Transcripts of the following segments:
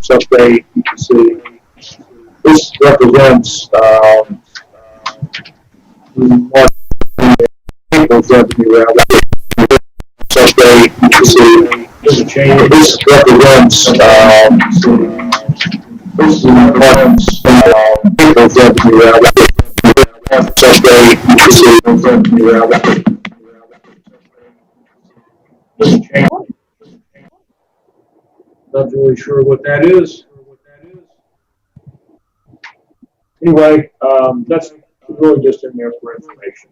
update, you can see this represents April's revenue update. You can see there's a change. This represents April's revenue update. You can see there's a change. Not really sure what that is. Anyway, that's really just in there for information.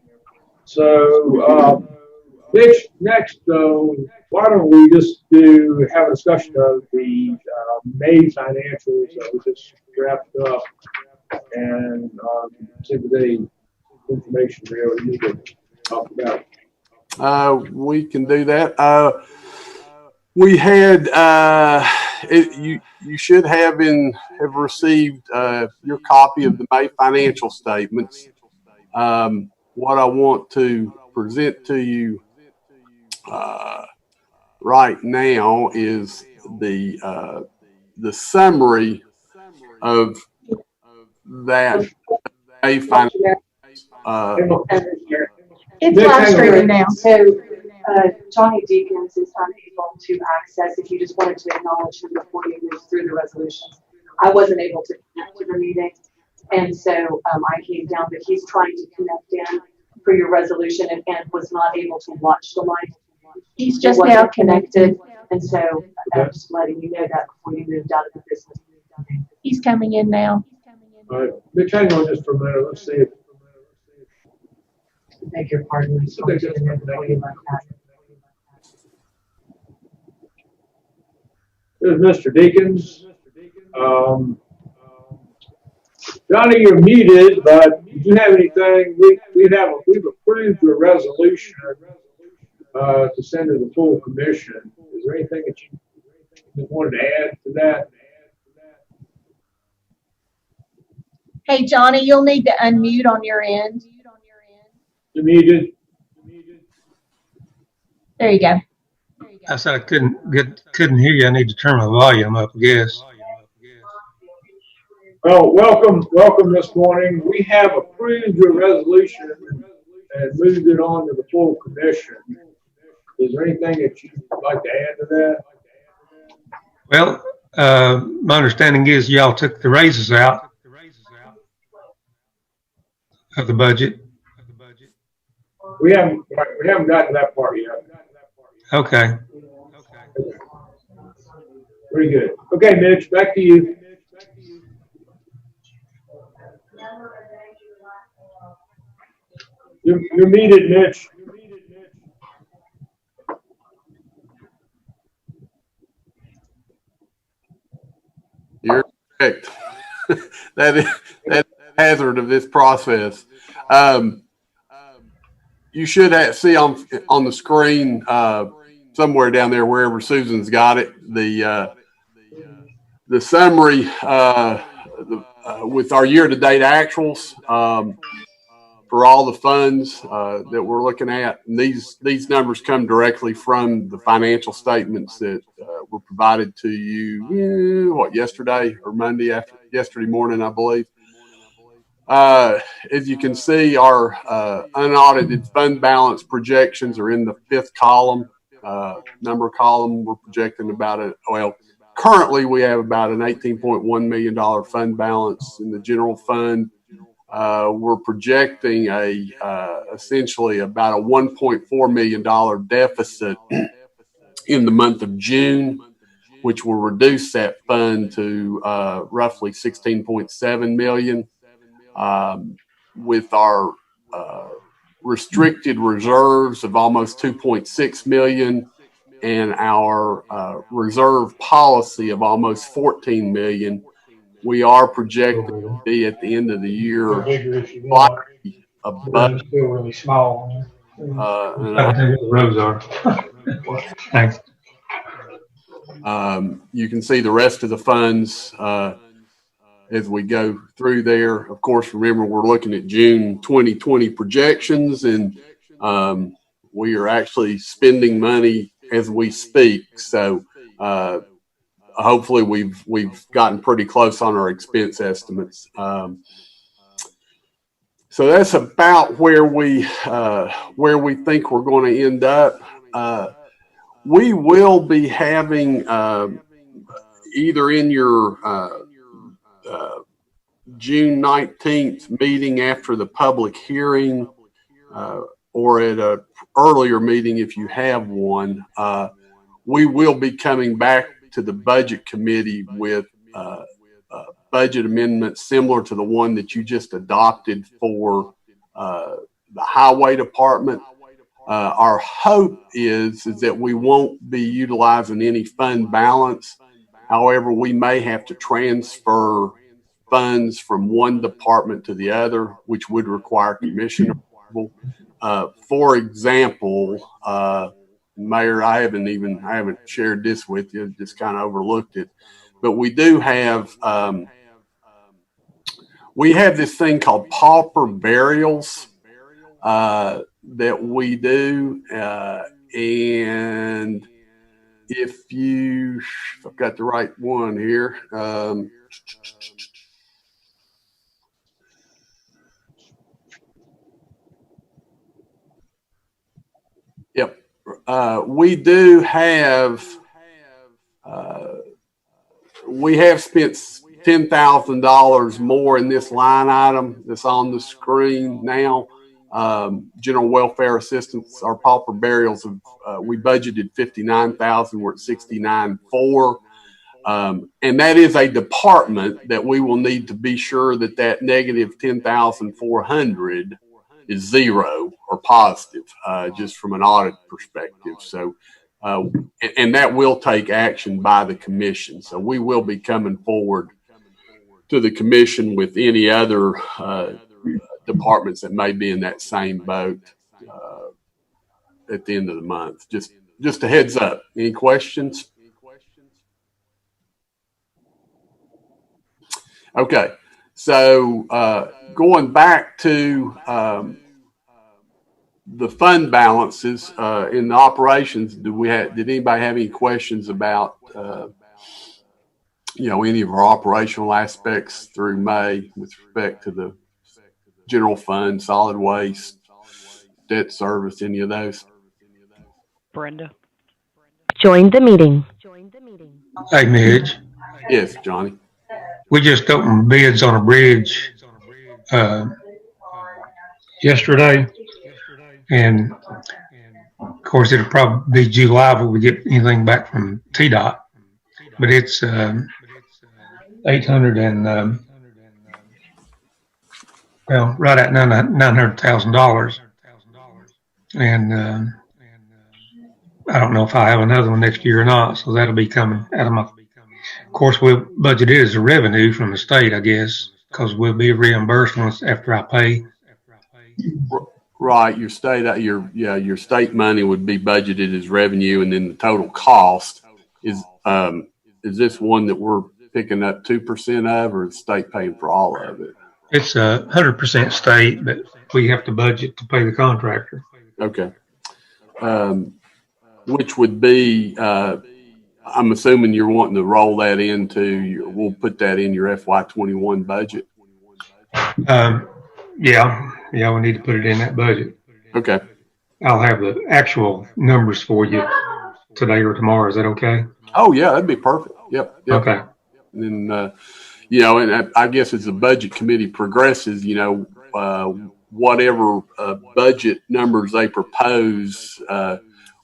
So, Mitch, next, why don't we just have a discussion of the May financials that we just wrapped up and see if there's any information there we need to talk about. We can do that. We had you should have received your copy of the May financial statements. What I want to present to you right now is the summary of that May financial. It's live streaming now. So Johnny Deacons is unable to access. If you just wanted to acknowledge him before you move through the resolutions, I wasn't able to connect to the meeting, and so I came down. But he's trying to connect in for your resolution and was not able to watch the live. He's just now connected, and so I'm just letting you know that before you moved out of the business. He's coming in now. All right, Mitch, hang on just for a minute. Let's see if. Beg your pardon. There's Mr. Deacons. Johnny, you're muted, but did you have anything? We've approved your resolution to send to the full commission. Is there anything that you wanted to add to that? Hey, Johnny, you'll need to unmute on your end. You're muted. There you go. I said I couldn't hear you. I need to turn my volume up, I guess. Well, welcome this morning. We have approved your resolution and moved it on to the full commission. Is there anything that you'd like to add to that? Well, my understanding is y'all took the raises out of the budget. We haven't gotten to that part yet. Okay. Very good. Okay, Mitch, back to you. You're muted, Mitch. You're correct. That is the hazard of this process. You should see on the screen somewhere down there, wherever Susan's got it, the summary with our year-to-date actuals for all the funds that we're looking at. And these numbers come directly from the financial statements that were provided to you, yesterday or Monday yesterday morning, I believe. As you can see, our unaudited fund balance projections are in the fifth column, number column. We're projecting currently we have about an $18.1 million fund balance in the general fund. We're projecting essentially about a $1.4 million deficit in the month of June, which will reduce that fund to roughly $16.7 million. With our restricted reserves of almost $2.6 million and our reserve policy of almost $14 million, we are projected to be at the end of the year slightly above. Still really small. I think the roads are. Thanks. You can see the rest of the funds as we go through there. Of course, remember, we're looking at June 2020 projections, and we are actually spending money as we speak. So hopefully we've gotten pretty close on our expense estimates. So that's about where we think we're going to end up. We will be having either in your June 19th meeting after the public hearing, or at a earlier meeting if you have one, we will be coming back to the budget committee with budget amendments similar to the one that you just adopted for the highway department. Our hope is that we won't be utilizing any fund balance. However, we may have to transfer funds from one department to the other, which would require commission approval. For example, Mayor, I haven't shared this with you, just kind of overlooked it, but we do have this thing called pauper burials that we do, and if I've got the right one here. Yep. We do have, we have spent $10,000 more in this line item that's on the screen now. General welfare assistance, our pauper burials, we budgeted $59,000. We're at $69,400. And that is a department that we will need to be sure that negative $10,400 is zero or positive, just from an audit perspective. So, and that will take action by the commission. So we will be coming forward to the commission with any other departments that may be in that same boat at the end of the month. Just a heads up. Any questions? Okay. So going back to the fund balances in the operations, did anybody have any questions about any of our operational aspects through May with respect to the general fund, solid waste, debt service, any of those? Brenda. Join the meeting. Hey, Midge. Yes, Johnny. We just opened bids on a bridge yesterday, and of course it'll probably be July before we get anything back from TDOT. But it's right at $900,000, and I don't know if I have another one next year or not, so that'll be coming out of my. Of course, we'll budget it as a revenue from the state, I guess, because we'll be reimbursed once after I pay. Right, your state money would be budgeted as revenue, and then the total cost is this one that we're picking up 2% of, or is the state paying for all of it? It's 100% state, but we have to budget to pay the contractor. Okay. Which would be, I'm assuming you're wanting to roll that into, we'll put that in your FY21 budget. Yeah, we need to put it in that budget. Okay. I'll have the actual numbers for you today or tomorrow. Is that okay? Oh yeah, that'd be perfect. Yep. Okay. And and I guess as the budget committee progresses, whatever budget numbers they propose,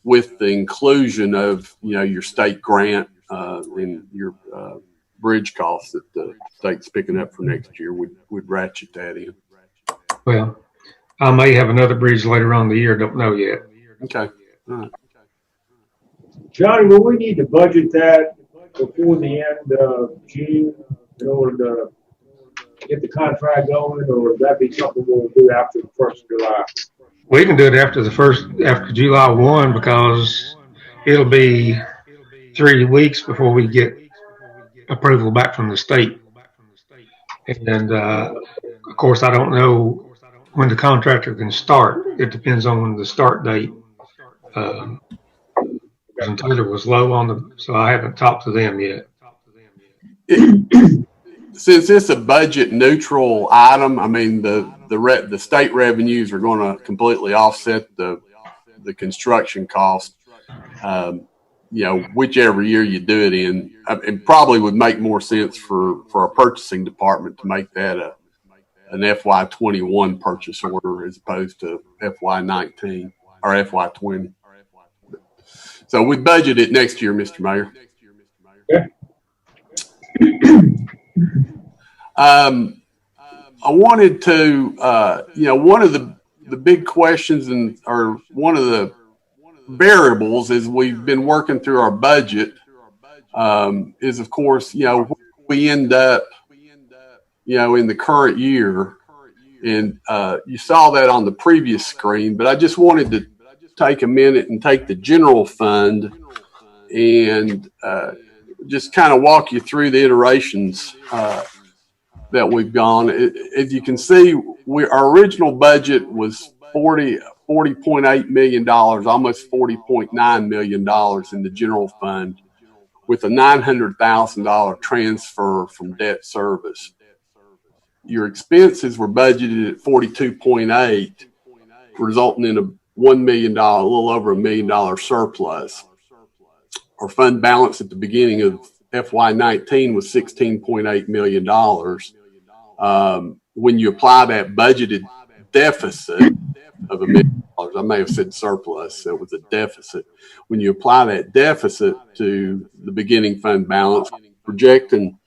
with the inclusion of your state grant and your bridge costs that the state's picking up for next year, would ratchet that in. Well, I may have another bridge later on in the year. Don't know yet. Okay. All right. Johnny, will we need to budget that before the end of June in order to get the contract going, or would that be something we'll do after the 1st of July? We can do it after July 1, because it'll be 3 weeks before we get approval back from the state. And of course, I don't know when the contractor can start. It depends on the start date. And Taylor was low on so I haven't talked to them yet. Since it's a budget neutral item, I mean, the state revenues are going to completely offset the construction cost. Whichever year you do it in, it probably would make more sense for our purchasing department to make that an FY21 purchase order as opposed to FY19 or FY20. So we budget it next year, Mr. Mayor. Yeah. I wanted to, one of the big questions or one of the variables as we've been working through our budget is, of course, we end up, in the current year. And you saw that on the previous screen, but I just wanted to take a minute and take the general fund and just kind of walk you through the iterations that we've gone. As you can see, our original budget was $40.8 million, almost $40.9 million in the general fund, with a $900,000 transfer from debt service. Your expenses were budgeted at 42.8, resulting in a $1 million, a little over $1 million surplus. Our fund balance at the beginning of FY19 was $16.8 million. When you apply that budgeted deficit of $1 million, I may have said surplus, so it was a deficit. When you apply that deficit to the beginning fund balance, projecting,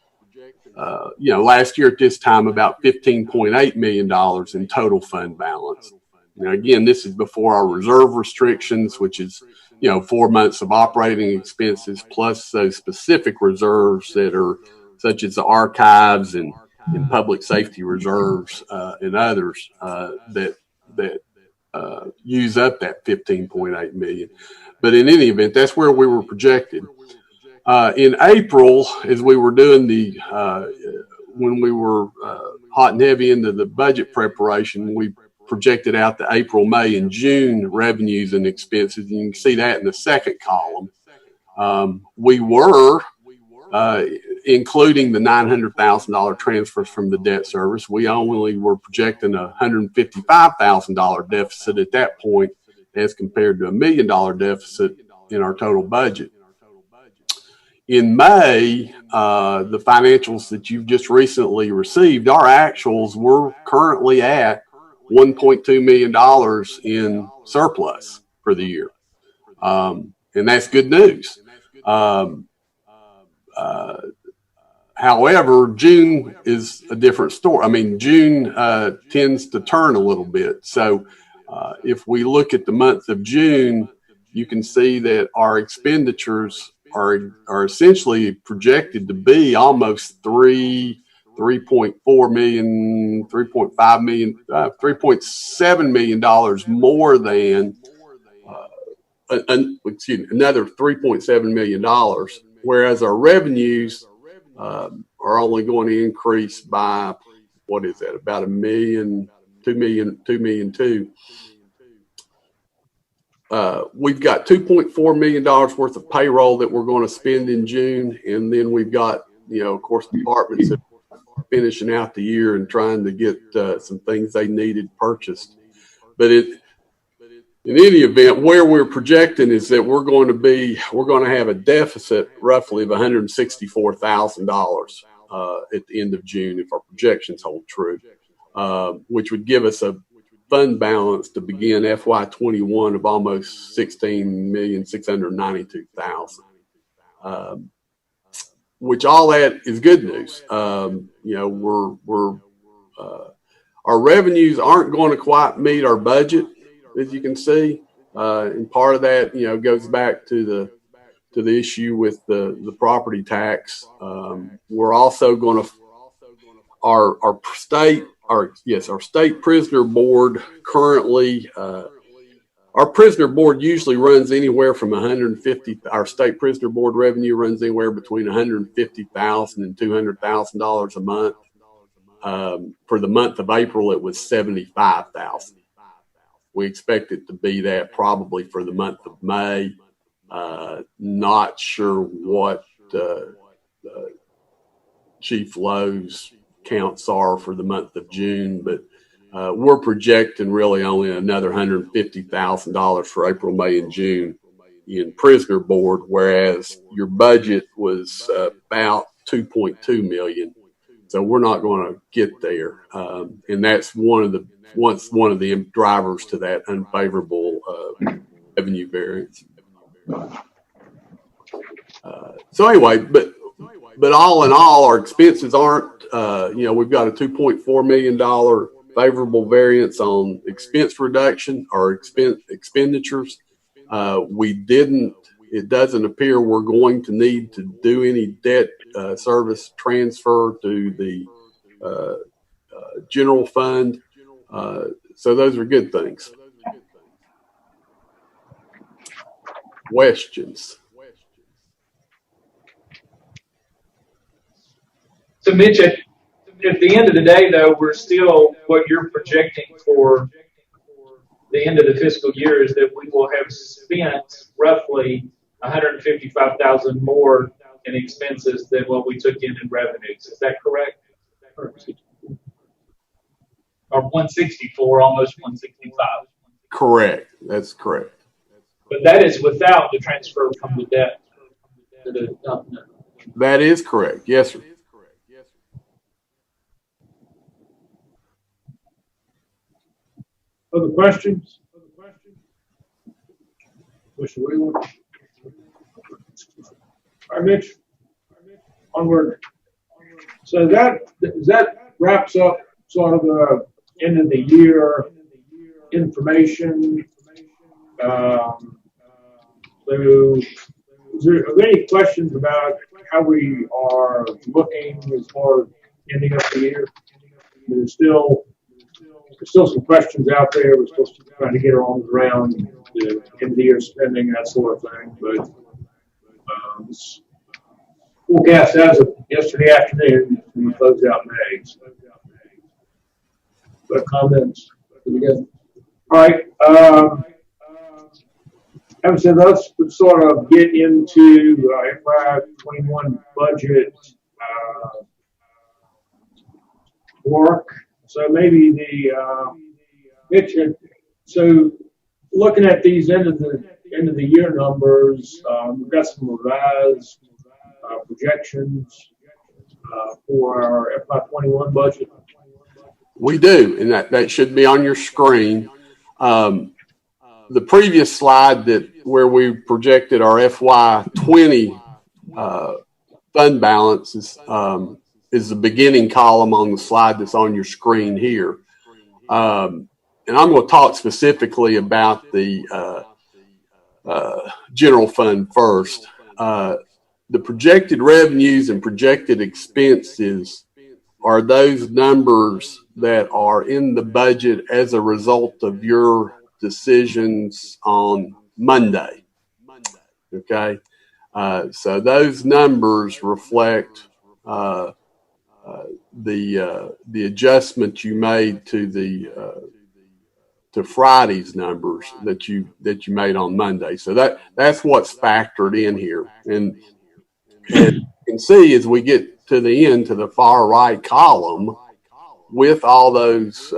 last year at this time, about $15.8 million in total fund balance. Now, again, this is before our reserve restrictions, which is, 4 months of operating expenses plus those specific reserves that are such as the archives and public safety reserves and others that use up that $15.8 million. But in any event, that's where we were projected. In April, as we were doing when we were hot and heavy into the budget preparation, we projected out the April, May, and June revenues and expenses. And you can see that in the second column. We were, including the $900,000 transfers from the debt service, we only were projecting a $155,000 deficit at that point as compared to $1 million deficit in our total budget. In May, the financials that you've just recently received, our actuals were currently at $1.2 million in surplus for the year. And that's good news. However, June is a different story. I mean, June tends to turn a little bit. So if we look at the month of June, you can see that our expenditures are essentially projected to be almost $3.4 million, $3.5 million, $3.7 million more than, another $3.7 million, whereas our revenues are only going to increase by, what is that, about $2 million. We've got $2.4 million worth of payroll that we're going to spend in June, and then we've got, of course, departments that are finishing out the year and trying to get some things they needed purchased. But in any event, where we're projecting is that we're going to have a deficit roughly of $164,000 at the end of June if our projections hold true, which would give us a fund balance to begin FY21 of almost $16,692,000, which all that is good news. Our revenues aren't going to quite meet our budget, as you can see, and part of that, goes back to the issue with the property tax. We're also going to our state prisoner board currently. Our prisoner board usually runs anywhere from our state prisoner board revenue runs anywhere between $150,000 and $200,000 a month. For the month of April, it was $75,000. We expect it to be that probably for the month of May. Not sure what Chief Lowe's counts are for the month of June, but we're projecting really only another $150,000 for April, May, and June in prisoner board, whereas your budget was about $2.2 million. So we're not going to get there, and that's one of the drivers to that unfavorable revenue variance. So anyway, but all in all, our expenses aren't. We've got a $2.4 million favorable variance on expense reduction or expenditures. It doesn't appear we're going to need to do any debt service transfer to the general fund. So those are good things. Questions? So Mitch, at the end of the day, though, we're still, what you're projecting for the end of the fiscal year is that we will have spent roughly $155,000 more in expenses than what we took in revenues. Is that correct? Or 164, almost 165. Correct. That's correct. But that is without the transfer from the debt to the government. That is correct. Yes, sir. Other questions? Mr. Wheeler? All right, Mitch. Onward. So that wraps up sort of the end of the year information. Are there any questions about how we are looking as far as ending up the year? There's still some questions out there. We're still trying to get our arms around the end of the year spending, that sort of thing. But forecast as of yesterday afternoon when we closed out May. But comments? All right. Having said that, let's sort of get into FY21 budget work. So maybe so looking at these end of the year numbers, we've got some revised projections for our FY21 budget. We do, and that should be on your screen. The previous slide where we projected our FY20 fund balance is the beginning column on the slide that's on your screen here. And I'm going to talk specifically about the general fund first. The projected revenues and projected expenses are those numbers that are in the budget as a result of your decisions on Monday. Okay. So those numbers reflect the adjustment you made to Friday's numbers that you made on Monday. So that's what's factored in here. And you can see as we get to the end, to the far right column, with all those,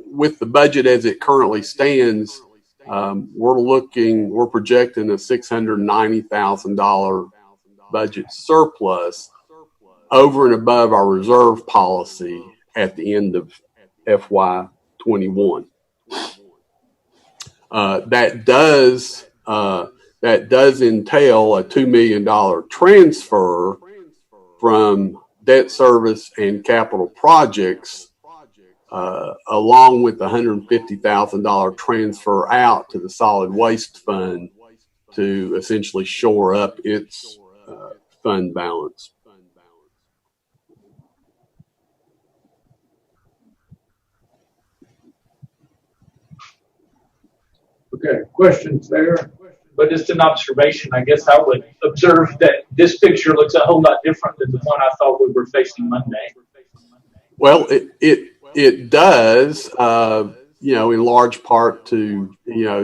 with the budget as it currently stands, we're projecting a $690,000 budget surplus over and above our reserve policy at the end of FY21. That does entail a $2 million transfer from debt service and capital projects, along with the $150,000 transfer out to the solid waste fund to essentially shore up its fund balance. Okay, questions there? But just an observation, I guess I would observe that this picture looks a whole lot different than the one I thought we were facing Monday. Well, it does, in large part to,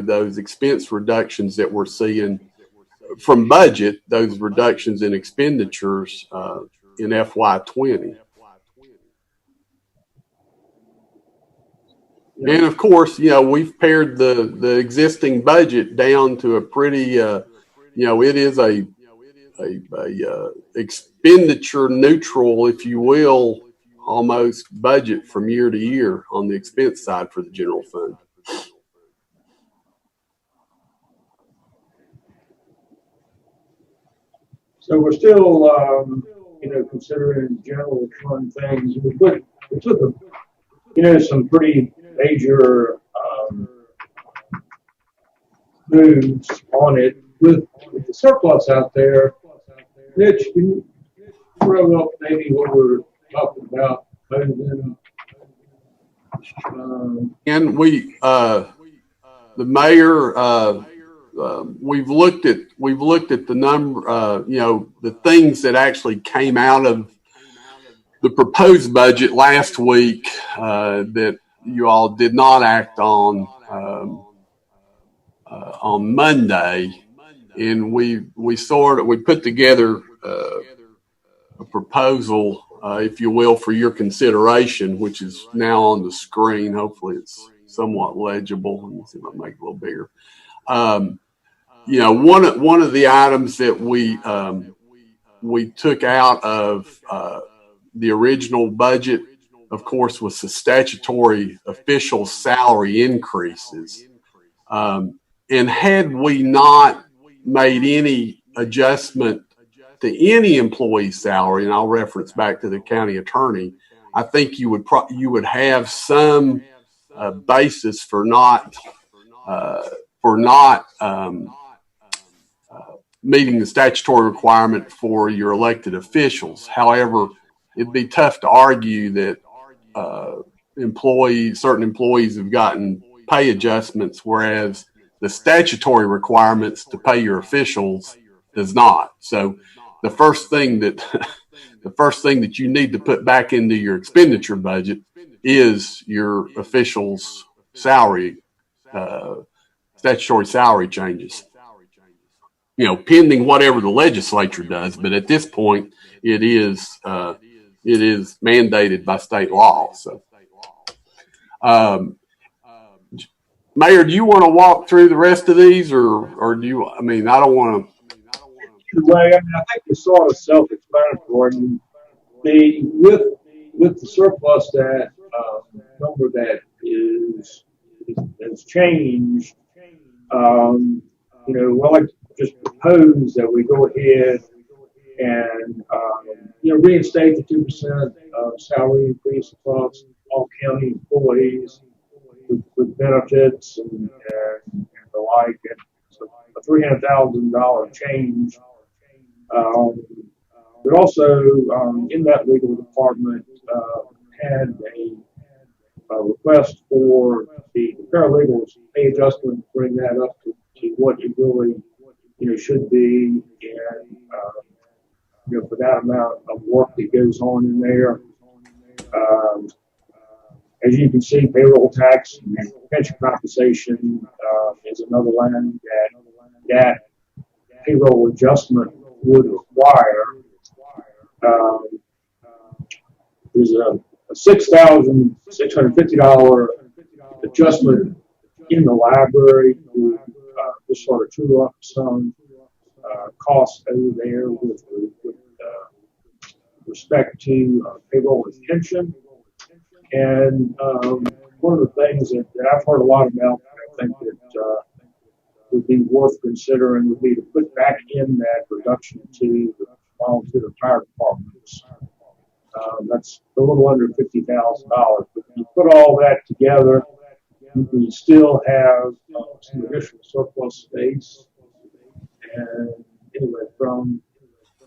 those expense reductions that we're seeing from budget, those reductions in expenditures in FY20. And of course, we've pared the existing budget down to a pretty, it is a expenditure neutral, if you will, almost budget from year to year on the expense side for the general fund. So we're still, considering general fund things. We took some pretty major moves on it with the surplus out there. Mitch, can you throw up maybe what we're talking about? And we, the mayor, we've looked at the number, the things that actually came out of the proposed budget last week that you all did not act on Monday, and we put together a proposal, if you will, for your consideration, which is now on the screen. Hopefully, it's somewhat legible. Let me see if I can make it a little bigger. One of the items that we took out of the original budget, of course, was the statutory official salary increases. And had we not made any adjustment to any employee's salary, and I'll reference back to the county attorney, I think you would have some basis for not meeting the statutory requirement for your elected officials. However, it'd be tough to argue that certain employees have gotten pay adjustments, whereas the statutory requirements to pay your officials does not. So the first thing that you need to put back into your expenditure budget is your officials' salary, statutory salary changes. Pending whatever the legislature does, but at this point, it is mandated by state law. So, Mayor, do you want to walk through the rest of these, or do you? I mean, I don't want to. I think it's sort of self-explanatory. With the surplus, that number that has changed. Well, I just propose that we go ahead and reinstate the 2% salary increase across all county employees with benefits and the like. And so a $300,000 change. But also in that legal department had a request for the paralegals pay adjustment to bring that up to what it really should be, and for that amount of work that goes on in there. As you can see, payroll tax and pension compensation is another line that payroll adjustment would require. There's a $6,650 adjustment in the library to just sort of true up some costs over there with respect to payroll and pension. And one of the things that I've heard a lot about, I think that would be worth considering, would be to put back in that reduction to the volunteer fire departments. That's a little under $50,000. But when you put all that together, you can still have some additional surplus space. And anyway, from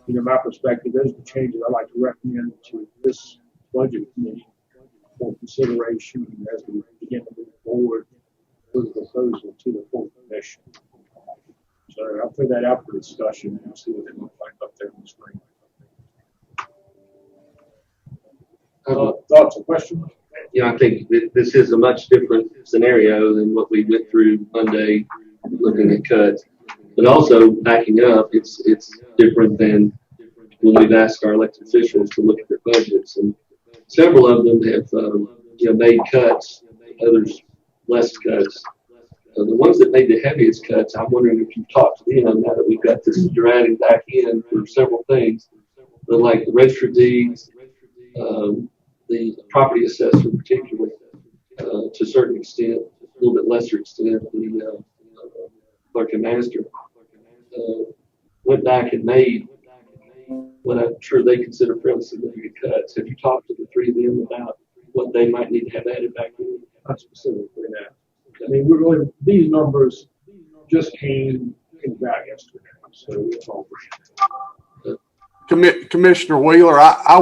my perspective, those are the changes I'd like to recommend to this budget committee for consideration as we begin to move forward with the proposal to the full commission. So I'll put that out for discussion and see what they look like up there on the screen. Thoughts or questions? I think this is a much different scenario than what we went through Monday, looking at cuts. But also backing up, it's different than when we've asked our elected officials to look at their budgets, and several of them have, made cuts, others less cuts. The ones that made the heaviest cuts, I'm wondering if you've talked to them now that we've got this driving back in for several things, but like the register of deeds, the property assessor particularly, to a certain extent, a little bit lesser extent, the clerk and master, went back and made what I'm sure they consider fairly significant cuts. Have you talked to the three of them about what they might need to have added back in? Not specifically that. I mean, we're really, these numbers just came back yesterday, so it's all. Commissioner Wheeler, I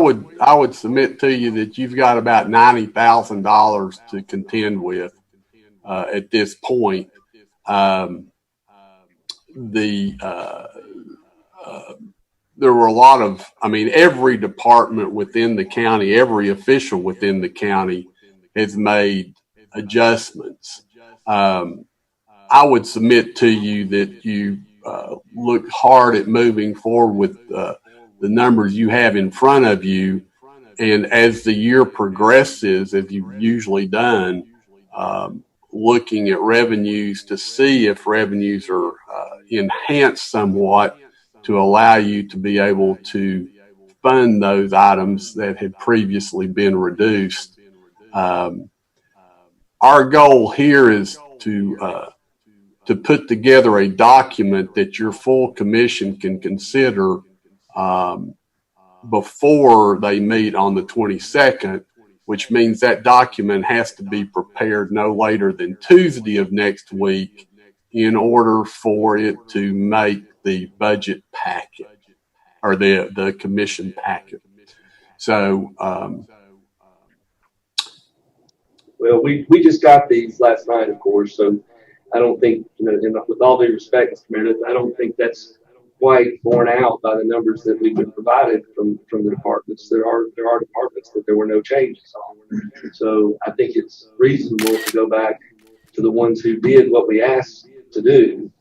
would submit to you that you've got about $90,000 to contend with at this point. There were a lot of, I mean, every department within the county, every official within the county has made adjustments. I would submit to you that you look hard at moving forward with the numbers you have in front of you. And as the year progresses, as you've usually done, looking at revenues to see if revenues are enhanced somewhat to allow you to be able to fund those items that had previously been reduced. Our goal here is to put together a document that your full commission can consider before they meet on the 22nd, which means that document has to be prepared no later than Tuesday of next week in order for it to make the budget packet or the commission packet. So, well, we just got these last night, of course, so I don't think, with all due respect, Mr. Meredith, I don't think that's quite borne out by the numbers that we've been provided from the departments. There are departments that there were no changes on. So I think it's reasonable to go back to the ones who did what we asked to do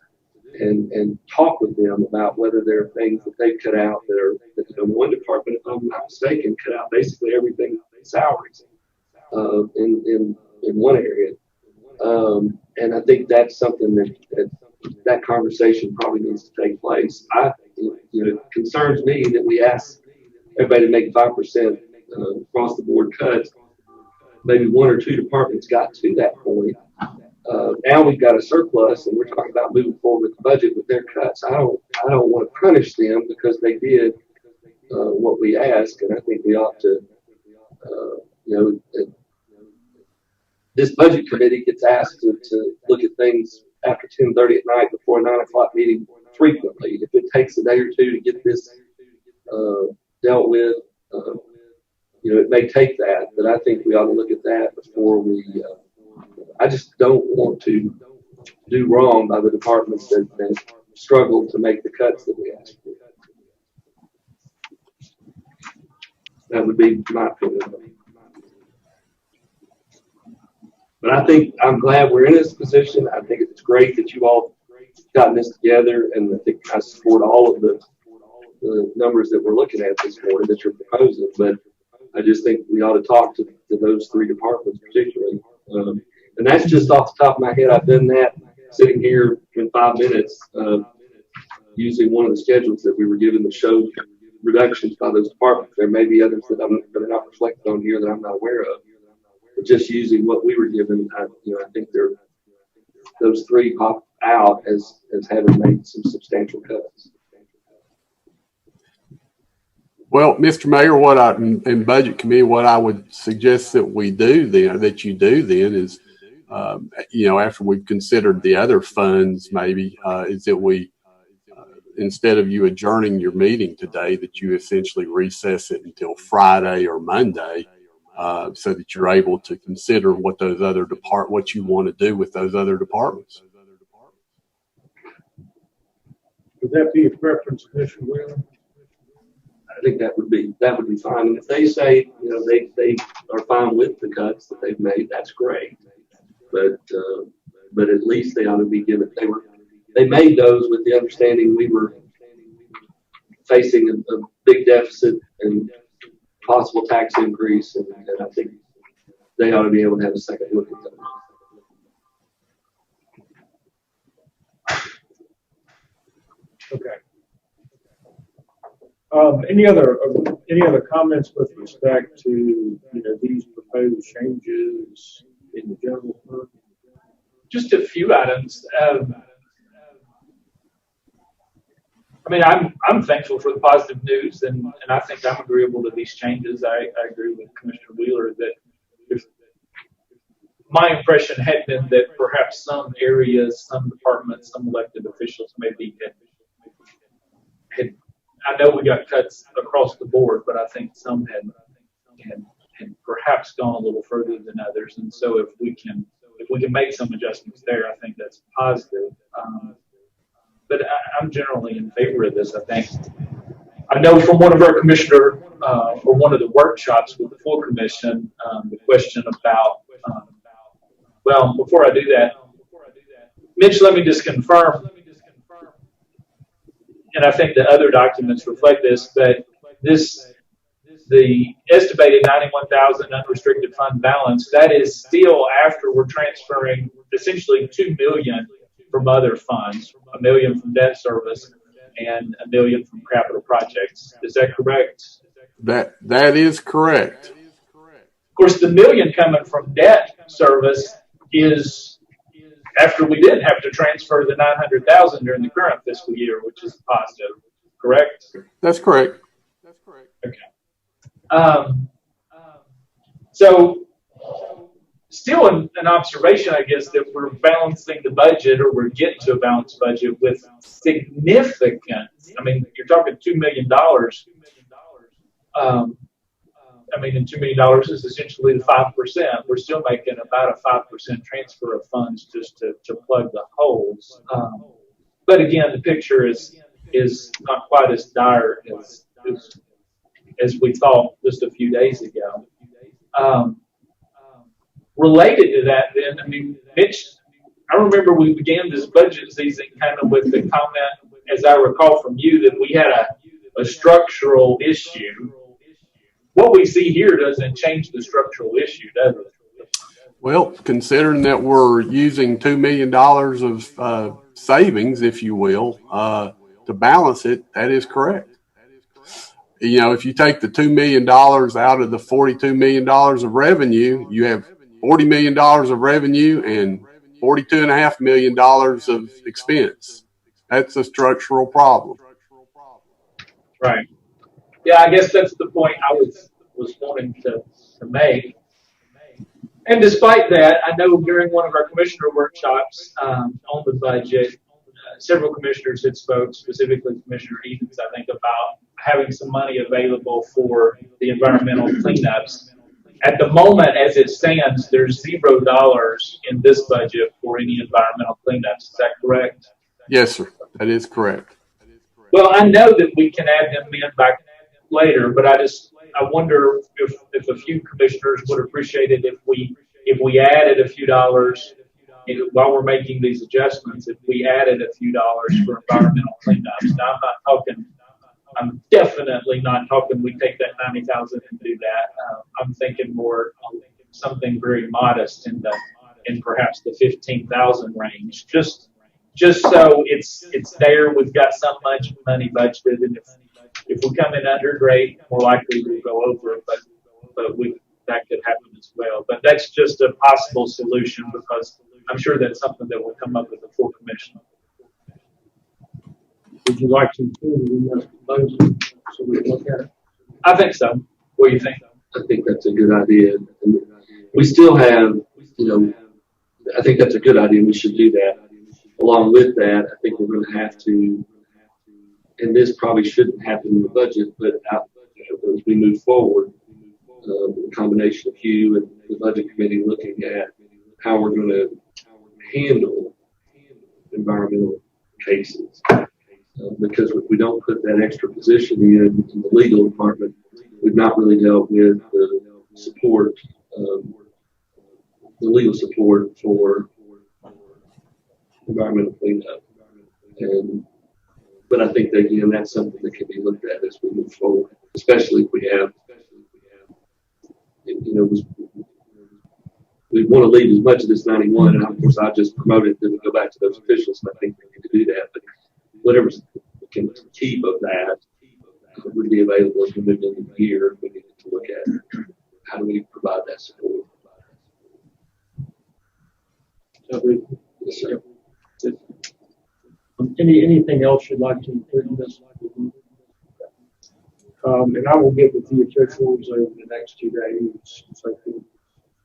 and talk with them about whether there are things that they cut out that one department, if I'm not mistaken, cut out basically everything salaries in one area. And I think that's something that conversation probably needs to take place. It concerns me that we ask everybody to make 5% across the board cuts. Maybe one or two departments got to that point. Now we've got a surplus, and we're talking about moving forward with the budget with their cuts. I don't want to punish them because they did what we asked, and I think we ought to, this budget committee gets asked to look at things after 10:30 at night before a 9 o'clock meeting frequently. If it takes a day or two to get this dealt with, it may take that, but I think we ought to look at that before we. I just don't want to do wrong by the departments that struggle to make the cuts that we asked for. That would be my opinion. But I think I'm glad we're in this position. I think it's great that you all gotten this together, and I think I support all of the numbers that we're looking at this morning that you're proposing. But I just think we ought to talk to those three departments particularly. And that's just off the top of my head. I've done that sitting here in 5 minutes using one of the schedules that we were given to show reductions by those departments. There may be others that are not reflected on here that I'm not aware of. But just using what we were given, I think those three pop out as having made some substantial cuts. well, Mr. Mayor, in Budget Committee, what I would suggest that you do then is, after we've considered the other funds, maybe, is that we, instead of you adjourning your meeting today, that you essentially recess it until Friday or Monday, so that you're able to consider what you want to do with those other departments. Would that be a preference, Commissioner Wheeler? I think that would be fine. And if they say, they are fine with the cuts that they've made, that's great. But at least they ought to be given. They made those with the understanding we were facing big deficit and possible tax increase, and I think they ought to be able to have a second look at that. Okay. Any other comments with respect to these proposed changes in the general fund? Just a few items. I mean, I'm thankful for the positive news, and I think I'm agreeable to these changes. I agree with Commissioner Wheeler that my impression had been that perhaps some areas, some departments, some elected officials maybe had I know we got cuts across the board, but I think some had perhaps gone a little further than others. And so if we can make some adjustments there, I think that's positive. But I'm generally in favor of this. I think I know from one of our commissioner or one of the workshops with the full commission, the question about well, before I do that, Mitch, let me just confirm. And I think the other documents reflect this, but the estimated 91,000 unrestricted fund balance, that is still after we're transferring essentially $2 million from other funds, $1 million from debt service and $1 million from capital projects. Is that correct? That is correct. Of course, the $1 million coming from debt service is after we did have to transfer the 900,000 during the current fiscal year, which is positive, correct? That's correct. Okay. So still an observation, I guess, that we're balancing the budget, or we're getting to a balanced budget with significant, I mean, you're talking $2 million. I mean, and $2 million is essentially the 5%. We're still making about a 5% transfer of funds just to plug the holes. But again, the picture is not quite as dire as we thought just a few days ago. Related to that, then, I mean, Mitch, I remember we began this budget season kind of with the comment, as I recall from you, that we had a structural issue. What we see here doesn't change the structural issue, does it? Well, considering that we're using $2 million of savings, if you will, to balance it, that is correct. If you take the $2 million out of the $42 million of revenue, you have $40 million of revenue and $42.5 million of expense. That's a structural problem. Right. Yeah, I guess that's the point I was wanting to make. And despite that, I know during one of our commissioner workshops on the budget, several commissioners had spoke, specifically Commissioner Edens, I think, about having some money available for the environmental cleanups. At the moment, as it stands, there's $0 in this budget for any environmental cleanups. Is that correct? Yes, sir. That is correct. Well, I know that we can add them in back later, but I wonder if a few commissioners would appreciate it if we added a few dollars while we're making these adjustments. If we added a few dollars for environmental cleanups. Now, I'm definitely not talking we take that 90,000 and do that. I'm thinking more something very modest in perhaps the 15,000 range. Just so it's there. We've got so much money budgeted, and if we come in under, great. More likely we'll go over, but that could happen as well. But that's just a possible solution, because I'm sure that's something that will come up with the full commission. Would you like to include it in this proposal so we can look at it? I think so. What do you think? I think that's a good idea. We still have, I think that's a good idea. We should do that. Along with that, I think we're going to have to, and this probably shouldn't happen in the budget, but as we move forward, the combination of you and the budget committee looking at how we're going to handle environmental cases. Because if we don't put that extra position in the legal department, we've not really dealt with the support, the legal support for environmental cleanup. And But I think that, again, that's something that can be looked at as we move forward, especially if we have, we want to leave as much of this 91, and of course I just promoted them to go back to those officials, and I think we need to do that. But whatever we can keep of that would be available as we move into the year. We need to look at how do we provide that support. Yes, sir. Anything else you'd like to include in this? And I will get with the officials over the next 2 days.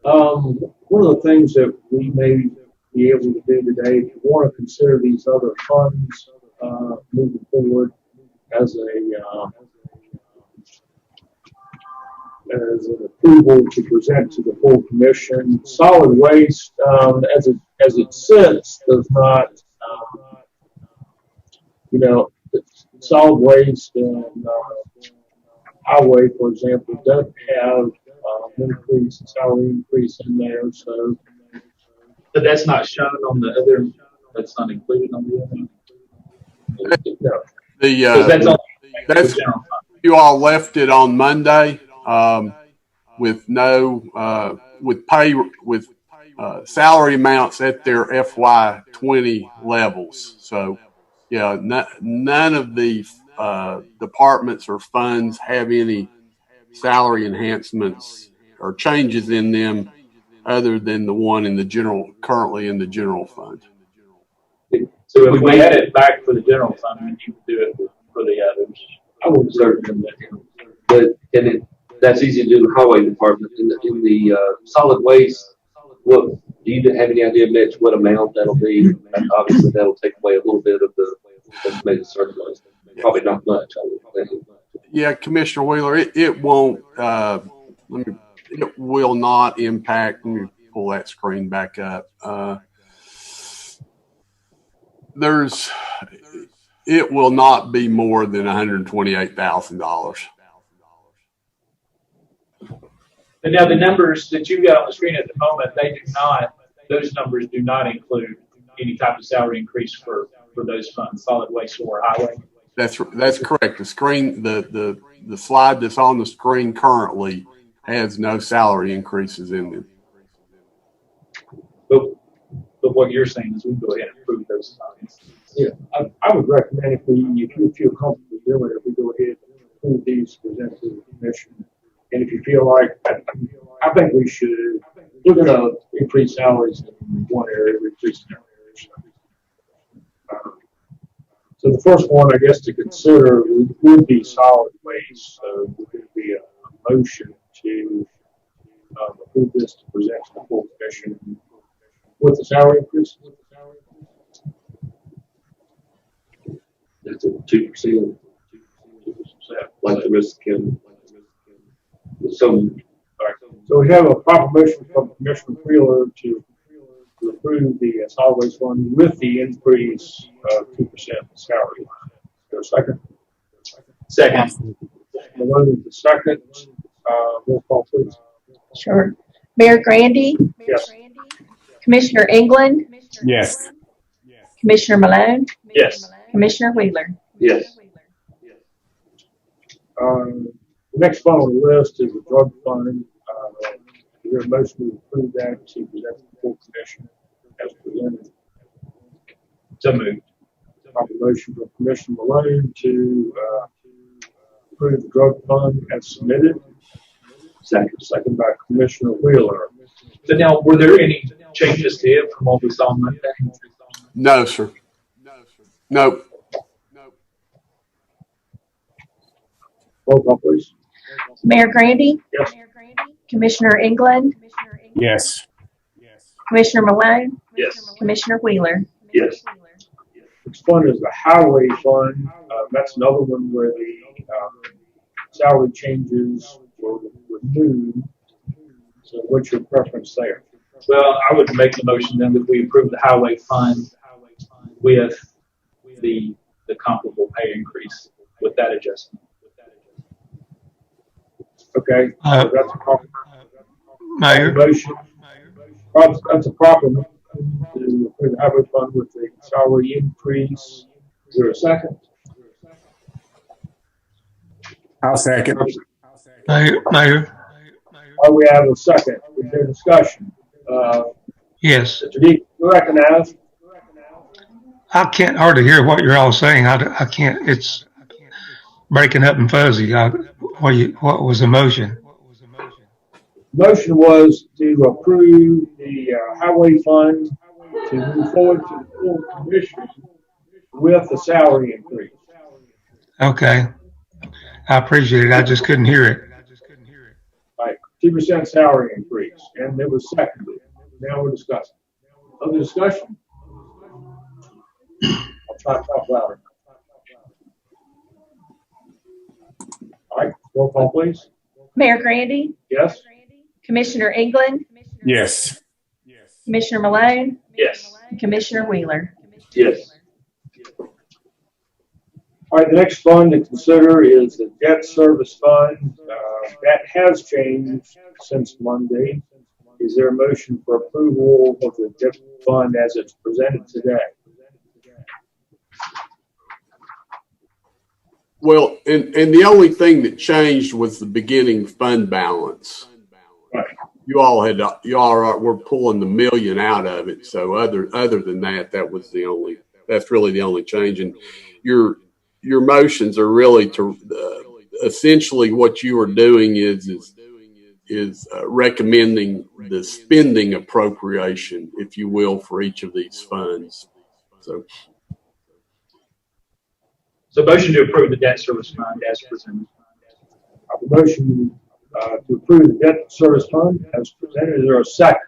One of the things that we may be able to do today, if you want to consider these other funds moving forward as an approval to present to the full commission, solid waste as it sits does not. Solid waste and highway, for example, doesn't have increase, salary increase in there. So, but that's not shown on the other. That's not included on the other. No. That's you all left it on Monday with no with salary amounts at their FY20 levels. So. Yeah, none of the departments or funds have any salary enhancements or changes in them other than the one currently in the general fund. So if we had it back for the general fund, then you would do it for the others. I would certainly, but that's easy to do in the highway department. In the solid waste, what do you have any idea, Mitch, what amount that'll be? And obviously, that'll take away a little bit of the estimated surplus. Probably not much, I would think. Yeah, Commissioner Wheeler, it won't. It will not impact. Let me pull that screen back up. It will not be more than $128,000. But now the numbers that you've got on the screen at the moment, those numbers do not include any type of salary increase for those funds, solid waste or highway. That's correct. The screen, the slide that's on the screen currently has no salary increases in them. But what you're saying is we can go ahead and approve those funds. Yeah, I would recommend if you feel comfortable doing it, we go ahead and approve these, present to the commission. And if you feel like, I think we should, we're going to increase salaries in one area, increase in another area. So the first one, I guess, to consider would be solid waste. So would there be a motion to approve this to present to the full commission with the salary increase? That's a 2%, like the rest of them. So we have a proper motion from Commissioner Wheeler to approve the solid waste fund with the increase of 2% salary. Is there a second? Second. Maloney, the second. Roll call, please. Sure. Mayor Grandy? Yes. Commissioner England? Yes. Commissioner Malone? Yes. Commissioner Wheeler? yes, The next fund on the list is the drug fund. Is there a motion to approve that to present to the full commission as presented? So moved. Proper motion from Commissioner Malone to approve the drug fund as submitted. Second by Commissioner Wheeler. So now, were there any changes to it from what we saw Monday? No, sir. No. Roll call, please. Mayor Grandy? Yes. Commissioner England? Yes. Commissioner Malone? Yes. Commissioner Wheeler? yes. Next fund is the highway fund. That's another one where the salary changes were removed. So what's your preference there? Well, I would make the motion then that we approve the highway fund with the comparable pay increase with that adjustment. Okay, so that's a proper Mayor, motion. That's a proper motion to approve the highway fund with the salary increase. Is there a second? I'll second. Mayor, We have a second. Is there discussion? yes. Mr. Deacon, you recognize? I can't hardly hear what you're all saying. I can't, it's breaking up and fuzzy. What was the motion? Motion was to approve the highway fund to move forward to the full commission with the salary increase. Okay. I appreciate it. I just couldn't hear it. Right, 2% salary increase, and it was seconded. Now we're discussing. Other discussion? I'll try to talk louder. All right, roll call, please. Mayor Grandy, Yes? Commissioner England, Yes. Commissioner Malone, Yes. and Commissioner Wheeler. Yes. All right, the next fund to consider is the debt service fund. That has changed since Monday. Is there a motion for approval of the debt fund as it's presented today? Well, and the only thing that changed was the beginning fund balance. Right. You all were pulling the million out of it. So other than that, that's really the only change. And your motions are really to essentially what you are doing is recommending the spending appropriation, if you will, for each of these funds. So motion to approve the debt service fund as presented. I have a motion to approve the debt service fund as presented. Is there a second?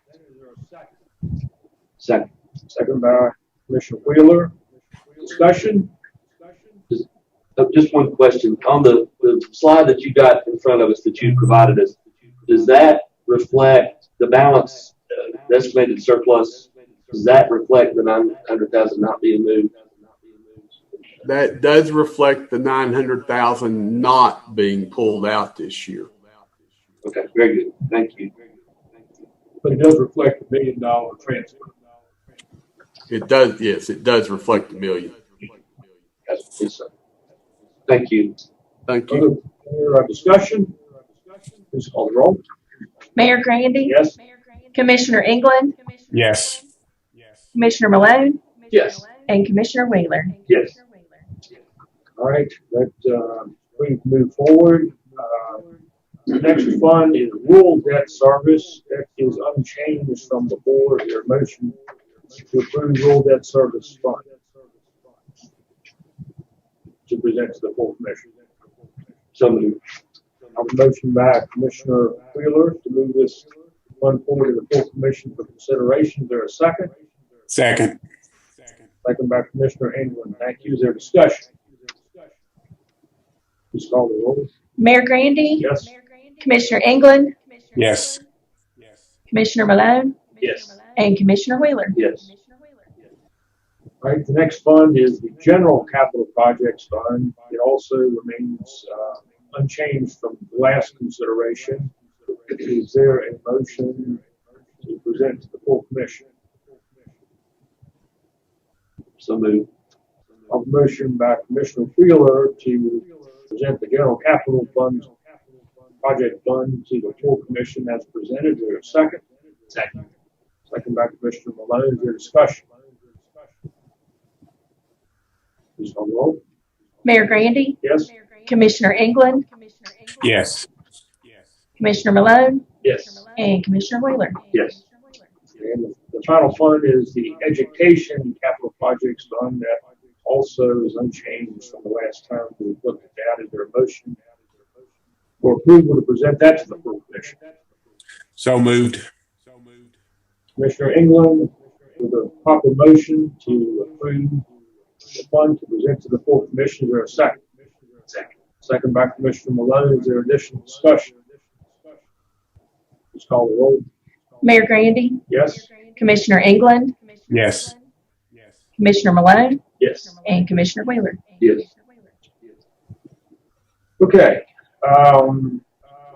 Second. Second by Commissioner Wheeler. Discussion? Just one question. On the slide that you got in front of us that you provided us, does that reflect the balance, the estimated surplus? Does that reflect the 900,000 not being moved? That does reflect the 900,000 not being pulled out this year. Okay, very good. Thank you. But it does reflect the $1 million transfer. It does, yes, it does reflect the million. Yes, sir. Thank you. Thank you. Other discussion? Please call the roll. Mayor Grandy, Yes? Commissioner England, Yes. Commissioner Malone, Yes. and Commissioner Wheeler. Yes. All right, we can move forward. The next fund is rural debt service. That is unchanged from before. Your motion to approve rural debt service fund to present to the full commission. So moved. I have a motion by Commissioner Wheeler to move this fund forward to the full commission for consideration. Is there a second? Second. Second by Commissioner England. Thank you. Is there discussion? Please call the roll. Mayor Grandy, Yes? Commissioner England, Yes. Commissioner Malone, Yes. and Commissioner Wheeler. Yes. All right, the next fund is the General Capital Projects Fund. It also remains unchanged from the last consideration. Is there a motion to present to the full commission? So moved. A motion by Commissioner Wheeler to present the General Capital Fund Project Fund to the full commission as presented. Is there a second? Second. Second by Commissioner Malone. Is there discussion? Please call the roll. Mayor Grandy, Yes? Commissioner England, Yes. Commissioner Malone, Yes. and Commissioner Wheeler. Yes. And the final fund is the Education Capital Projects Fund. That also is unchanged from the last time we looked at that. Is there a motion for approval to present that to the full commission? So moved. Commissioner England with a proper motion to approve the fund to present to the full commission. Is there a second? Second. Second by Commissioner Malone. Is there additional discussion? Please call the roll. Mayor Grandy, Yes? Commissioner England, Yes. Commissioner Malone, Yes. and Commissioner Wheeler. Yes. Okay.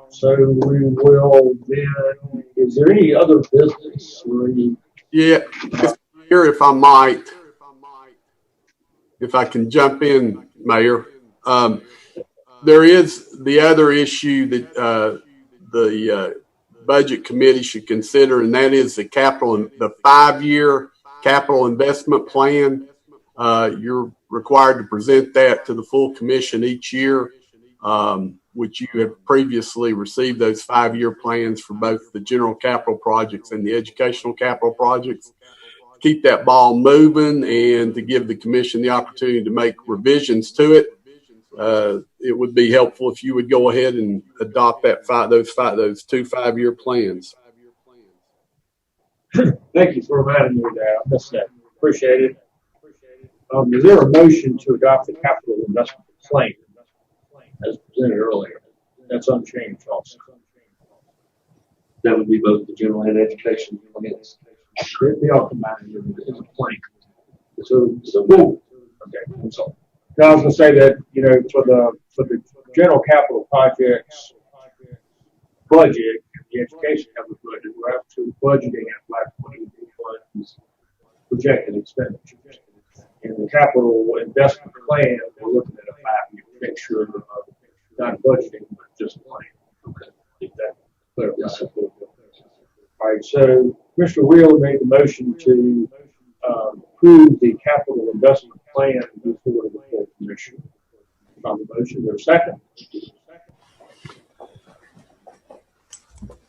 So we will then, is there any other business or any? Yeah, here, if I might, if I can jump in, Mayor. there is the other issue that the budget committee should consider, and that is the 5-year capital investment plan. You're required to present that to the full commission each year, which you have previously received those 5-year plans for both the general capital projects and the educational capital projects. Keep that ball moving and to give the commission the opportunity to make revisions to it. It would be helpful if you would go ahead and adopt those 2 5-year plans. Thank you for reminding me of that. I missed that. Appreciate it. Is there a motion to adopt the capital investment plan as presented earlier? That's unchanged also. That would be both the general and education plans. They all combined in a plan. So whoa. Okay, I'm sorry. Now I was going to say that, for the general capital projects budget, the education capital budget, we're up to budgeting at Black Point funds projected expenditures. In the capital investment plan, we're looking at a 5-year picture of not budgeting, but just plan. Okay. If that clarifies a little bit. All right, so Mr. Wheeler made the motion to approve the capital investment plan and move forward to the full commission. On the motion, there's a second.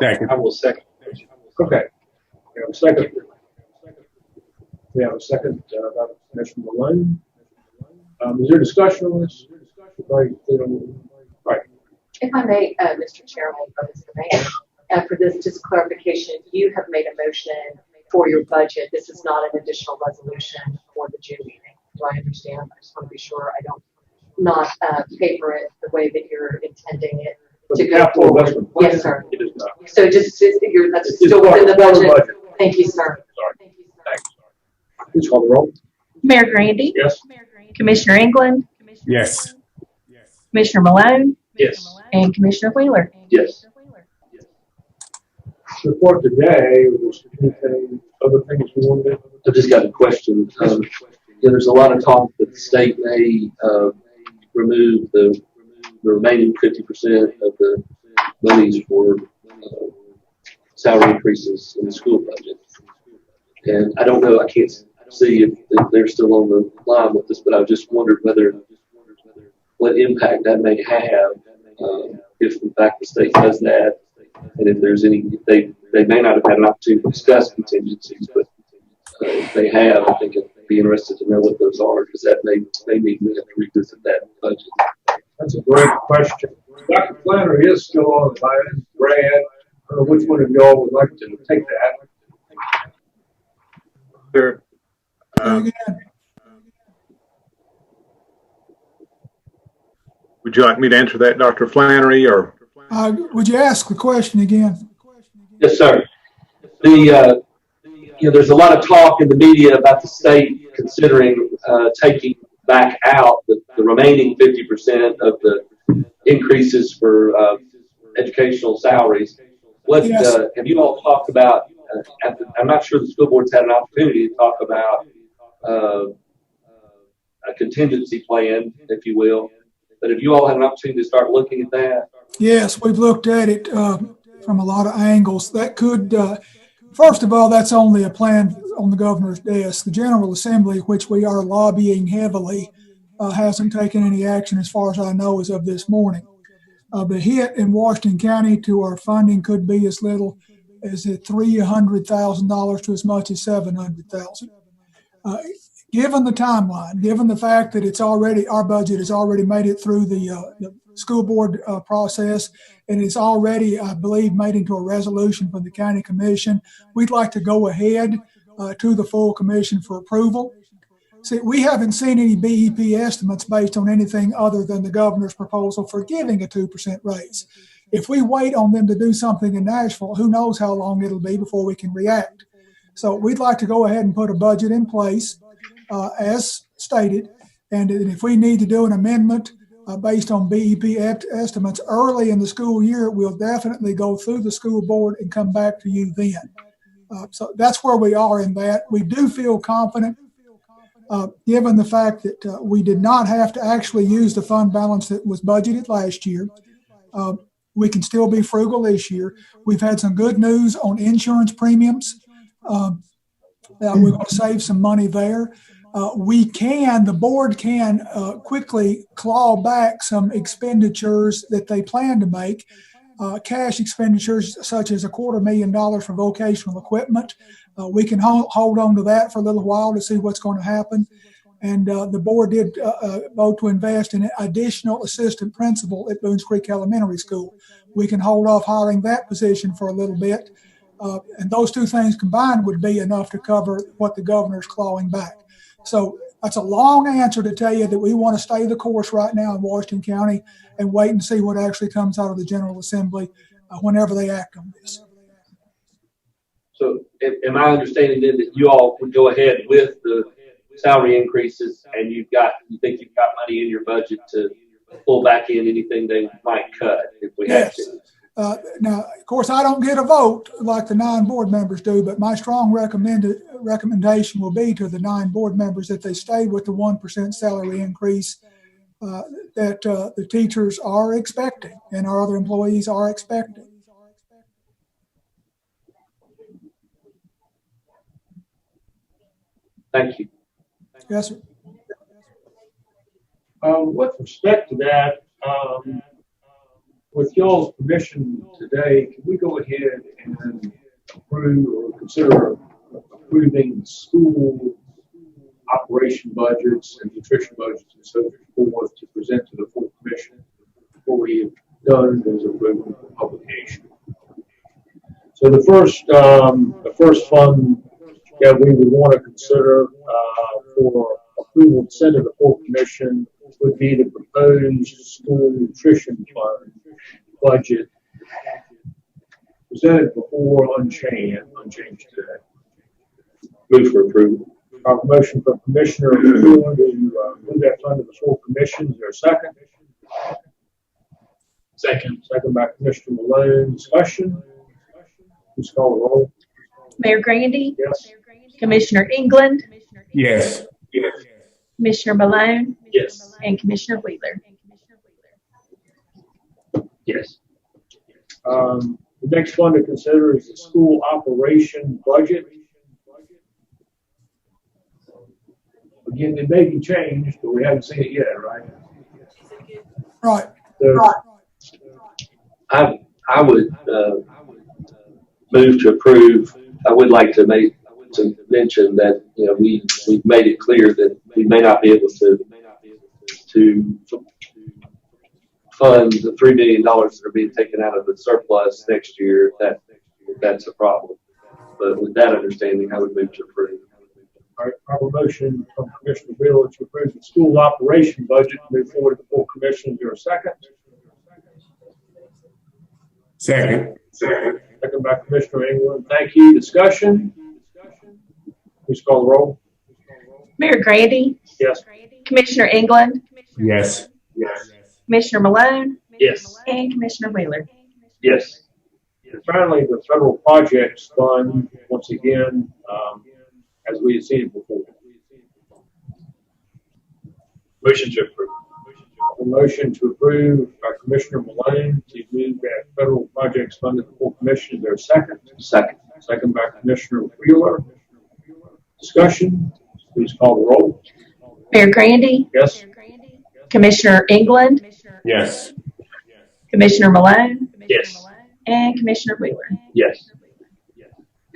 Second. I will second. Okay. We have a second. We have a second by Commissioner Malone. Is there discussion on this? Right. If I may, Mr. Chairman, or Mr. Mayor, for this just clarification, you have made a motion for your budget. This is not an additional resolution for the June meeting. Do I understand? I just want to be sure I don't not paper it the way that you're intending it to go forward. Yes, sir. It is not. So that's still within the budget. Thank you, sir. Sorry. Thanks. Please call the roll. Mayor Grandy? Yes. Commissioner England? Yes. Commissioner Malone? Yes. And Commissioner Wheeler? Yes. Report today, was anything, other things you wanted to? I've just got a question. There's a lot of talk that the state may remove the remaining 50% of the monies for salary increases in the school budget. And I don't know, I can't see if they're still on the line with this, but I just wondered what impact that may have if in fact the state does that, and if there's any, they may not have had an opportunity to discuss contingencies, but if they have, I think I'd be interested to know what those are, because that may mean we have to revisit that budget. That's a great question. Dr. Flannery is still on the line. Brad, I don't know which one of y'all would like to take that. Sure. Would you like me to answer that, Dr. Flannery, or? Would you ask the question again? Yes, sir. There's a lot of talk in the media about the state considering taking back out the remaining 50% of the increases for educational salaries. What have you all talked about? I'm not sure the school board's had an opportunity to talk about a contingency plan, if you will. But have you all had an opportunity to start looking at that? Yes, we've looked at it from a lot of angles. That could, first of all, that's only a plan on the governor's desk. The General Assembly, which we are lobbying heavily, hasn't taken any action as far as I know as of this morning. The hit in Washington County to our funding could be as little as $300,000 to as much as $700,000. Given the timeline, given the fact that our budget has already made it through the school board process, and it's already, I believe, made into a resolution from the county commission, we'd like to go ahead to the full commission for approval. See, we haven't seen any BEP estimates based on anything other than the governor's proposal for giving a 2% raise. If we wait on them to do something in Nashville, who knows how long it'll be before we can react. So we'd like to go ahead and put a budget in place as stated, and if we need to do an amendment based on BEP estimates early in the school year, we'll definitely go through the school board and come back to you then. So that's where we are in that. We do feel confident given the fact that we did not have to actually use the fund balance that was budgeted last year, we can still be frugal this year. We've had some good news on insurance premiums. We're going to save some money there. The board can quickly claw back some expenditures that they plan to make, cash expenditures such as $250,000 for vocational equipment. We can hold on to that for a little while to see what's going to happen. And the board did vote to invest in an additional assistant principal at Boones Creek Elementary School. We can hold off hiring that position for a little bit. And those two things combined would be enough to cover what the governor's clawing back. So that's a long answer to tell you that we want to stay the course right now in Washington County and wait and see what actually comes out of the General Assembly whenever they act on this. So am I understanding then that you all would go ahead with the salary increases and you think you've got money in your budget to pull back in anything they might cut if we have to? Now, of course, I don't get a vote like the 9 board members do, but my strong recommendation will be to the 9 board members that they stay with the 1% salary increase that the teachers are expecting and our other employees are expecting. Thank you. Yes, sir. With respect to that, with y'all's permission today, can we go ahead and approve or consider approving school operation budgets and nutrition budgets and so forth to present to the full commission before we have done those approval for publication? So the first fund that we would want to consider for approval to send to the full commission would be the proposed school nutrition fund budget presented before unchanged today. Move for approval. Our motion from Commissioner Wheeler to move that fund to the full commission. Is there a second? Second by Commissioner Malone. Discussion? Please call the roll. Mayor Grandy? Yes. Commissioner England? Yes. Commissioner Malone? Yes. And Commissioner Wheeler? Yes. The next one to consider is the school operation budget. Again, it may be changed, but we haven't seen it yet, right? Right. So, I would move to approve. I would like to mention that we've made it clear that we may not be able to fund the $3 million that are being taken out of the surplus next year. If that's a problem, but with that understanding, I would move to approve. all right, proper motion from Commissioner Wheeler to approve the school operation budget. Move forward to the full commission. Is there a second? Second. Second by Commissioner England. Thank you. Discussion? Please call the roll. Mayor Grandy? Yes. Commissioner England? Yes. Commissioner Malone? Yes. And Commissioner Wheeler? Yes. And finally, the federal projects fund, once again, as we have seen it before. Motion to approve. A motion to approve by Commissioner Malone to move that federal projects fund to the full commission. Is there a second? Second. Second by Commissioner Wheeler. Discussion? Please call the roll. Mayor Grandy? Yes. Commissioner England? Yes. Commissioner Malone? Yes. And Commissioner Wheeler? Yes.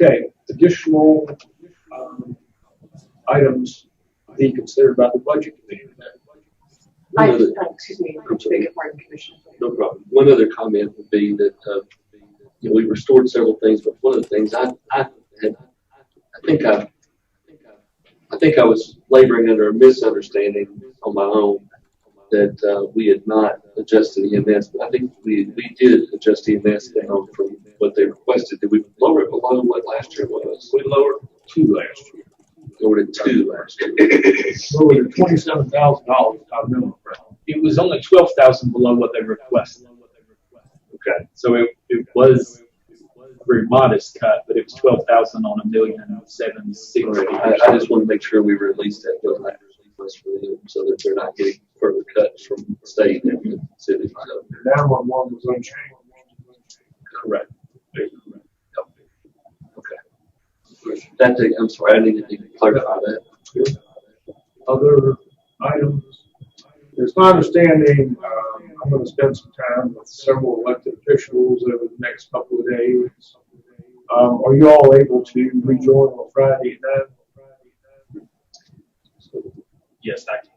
Okay. Additional items being considered by the budget committee. Excuse me, beg your pardon, Commissioner. No problem. One other comment would be that we restored several things, but one of the things I think I was laboring under a misunderstanding on my own that we had not adjusted EMS, but I think we did adjust EMS down from what they requested. Did we lower it below what last year was? We lowered 2 last year. Lowered it 2 last year. Lowered it $27,000, I remember. It was only 12,000 below what they requested. Okay. So it was very modest cut, but it was 12,000 on $1,760,000. I just want to make sure we were at least at those numbers for them, so that they're not getting further cuts from the state and the city. So, 911 was unchanged. correct. Okay. I'm sorry, I needed to clarify that. Other items? It's my understanding, I'm going to spend some time with several elected officials over the next couple of days. Are you all able to rejoin on Friday night? Yes, I can.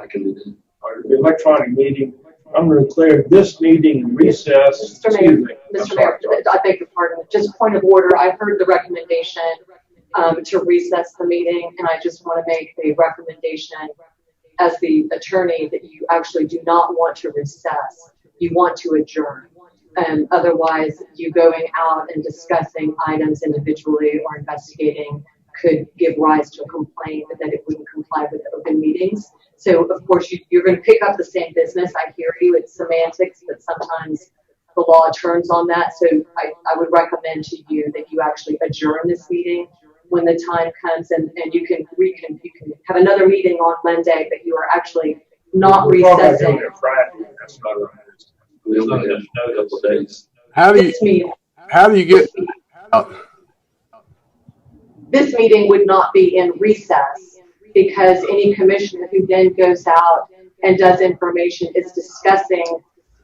I can do that. The electronic meeting, I'm going to declare this meeting in recess. Mr. Mayor, Mr. Mayor, I beg your pardon. Just point of order. I heard the recommendation to recess the meeting, and I just want to make a recommendation as the attorney that you actually do not want to recess. You want to adjourn. Otherwise, you going out and discussing items individually or investigating could give rise to a complaint that it wouldn't comply with open meetings. So, of course, you're going to pick up the same business. I hear you. It's semantics, but sometimes the law turns on that. So I would recommend to you that you actually adjourn this meeting when the time comes, and you can have another meeting on Monday, but you are actually not recessing. That's not right. We only have a couple of days. How do you get? This meeting would not be in recess because any commissioner who then goes out and does information is discussing